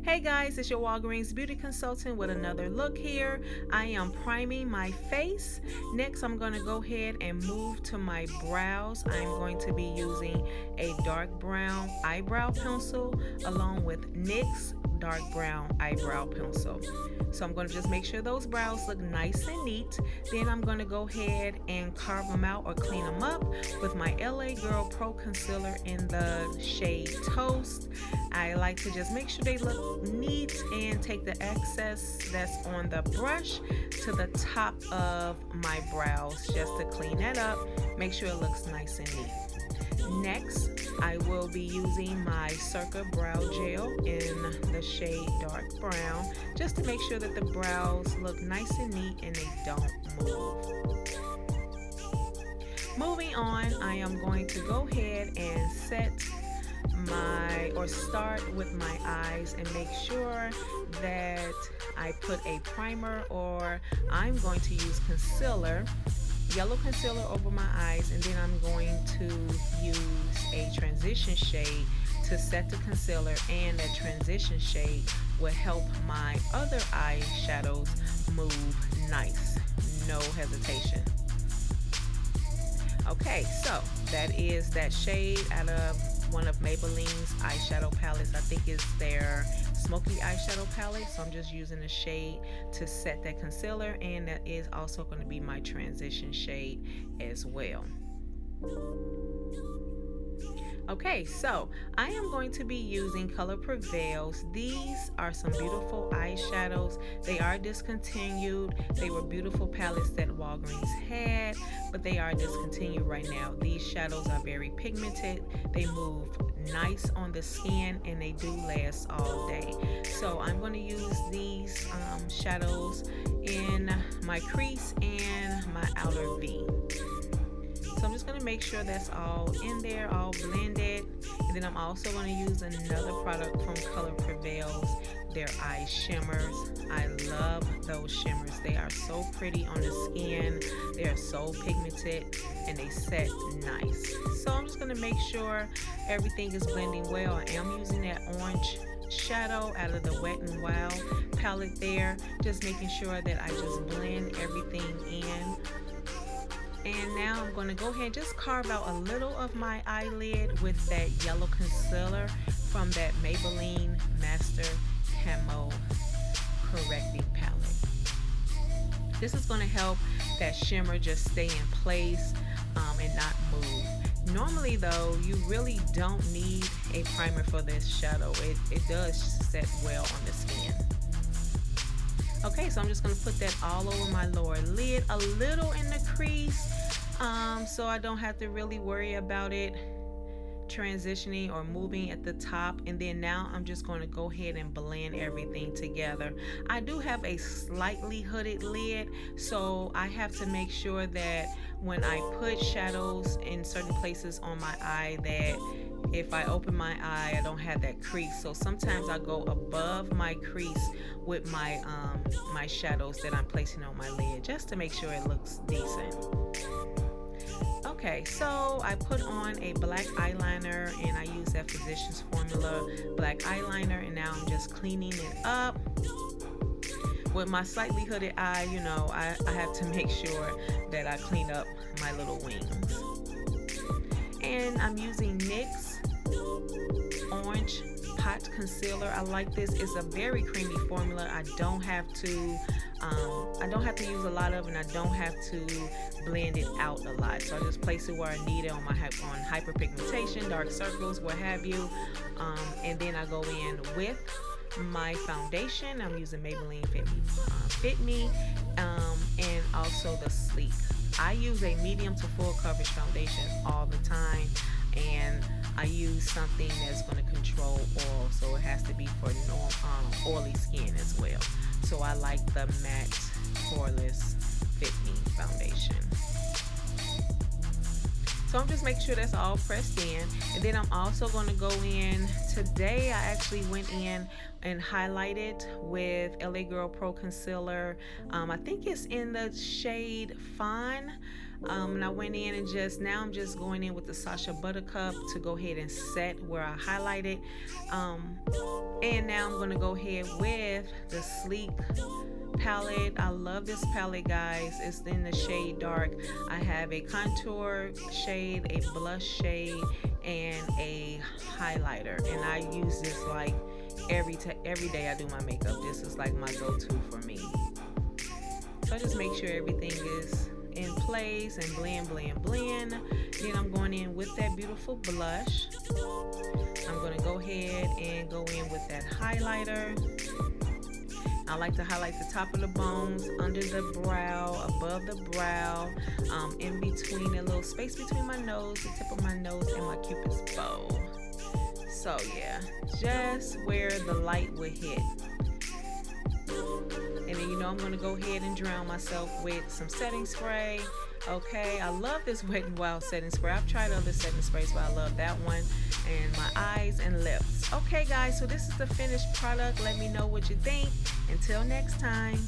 Hey guys, it's your Walgreens beauty consultant with another look here. I am priming my face. Next, I'm going to go ahead and move to my brows. I'm going to be using a dark brown eyebrow pencil along with NYX dark brown eyebrow pencil. So I'm going to just make sure those brows look nice and neat. Then I'm going to go ahead and carve them out or clean them up with my LA Girl Pro Concealer in the shade Toast. I like to just make sure they look neat and take the excess that's on the brush to the top of my brows just to clean that up, make sure it looks nice and neat. Next, I will be using my Circa Brow Gel in the shade Dark Brown just to make sure that the brows look nice and neat and they don't move. Moving on, I am going to go ahead and start with my eyes and make sure that I put a primer, or I'm going to use concealer, yellow concealer over my eyes, and then I'm going to use a transition shade to set the concealer, and that transition shade will help my other eyeshadows move nice, no hesitation. Okay, so that is that shade out of one of Maybelline's eyeshadow palettes. I think it's their smoky eyeshadow palette, so I'm just using a shade to set that concealer, and that is also going to be my transition shade as well. Okay, so I am going to be using Color Prevails. These are some beautiful eyeshadows. They are discontinued. They were beautiful palettes that Walgreens had, but they are discontinued right now. These shadows are very pigmented. They move nice on the skin, and they do last all day. So I'm going to use these shadows in my crease and my outer V. So I'm just going to make sure that's all in there, all blended. And then I'm also going to use another product from Color Prevails, their eye shimmers. I love those shimmers. They are so pretty on the skin. They are so pigmented and they set nice. So I'm just going to make sure everything is blending well. I am using that orange shadow out of the Wet n Wild palette there. Just making sure that I just blend everything in. And now I'm going to go ahead and just carve out a little of my eyelid with that yellow concealer from that Maybelline MASTERCAMO correcting palette. This is going to help that shimmer just stay in place and not move. Normally though, you really don't need a primer for this shadow. It does set well on the skin. Okay, so I'm just going to put that all over my lower lid, a little in the crease, so I don't have to really worry about it transitioning or moving at the top. And then now I'm just going to go ahead and blend everything together. I do have a slightly hooded lid, so I have to make sure that when I put shadows in certain places on my eye, that if I open my eye, I don't have that crease. So sometimes I go above my crease with my my shadows that I'm placing on my lid, just to make sure it looks decent. Okay, so I put on a black eyeliner, and I use that Physicians Formula black eyeliner, and now I'm just cleaning it up. With my slightly hooded eye, you know, I have to make sure that I clean up my little wings. And I'm using NYX Orange Pot Concealer. I like this. It's a very creamy formula. I don't have to use a lot of it, and I don't have to blend it out a lot. So I just place it where I need it on my hyperpigmentation, dark circles, what have you. And then I go in with my foundation. I'm using Maybelline Fit Me, and also the Sleek. I use a medium to full coverage foundation all the time, and I use something that's going to control oil, so it has to be for oily skin as well. So I like the matte poreless Fit Me foundation. So I'm just making sure that's all pressed in, and then I'm also going to go in today. I actually went in and highlighted with LA Girl Pro Concealer. I think it's in the shade FAWN. And I went in and now I'm just going in with the SASHA Buttercup to go ahead and set where I highlighted. And now I'm going to go ahead with the Sleek palette. I love this palette, guys. It's in the shade dark. I have a contour shade, a blush shade, and a highlighter, and I use this like every day I do my makeup. This is like my go-to for me. So I just make sure everything is in place and blend. Then I'm going in with that beautiful blush. I'm going to go ahead and go in with that highlighter. I like to highlight the top of the bones, under the brow, above the brow, in between, a little space between my nose, the tip of my nose, and my Cupid's bow. So yeah, just where the light would hit. And then, you know, I'm going to go ahead and drown myself with some setting spray. Okay, I love this Wet n Wild setting spray. I've tried other setting sprays, but I love that one. And my eyes and lips. Okay, guys, so this is the finished product. Let me know what you think. Until next time.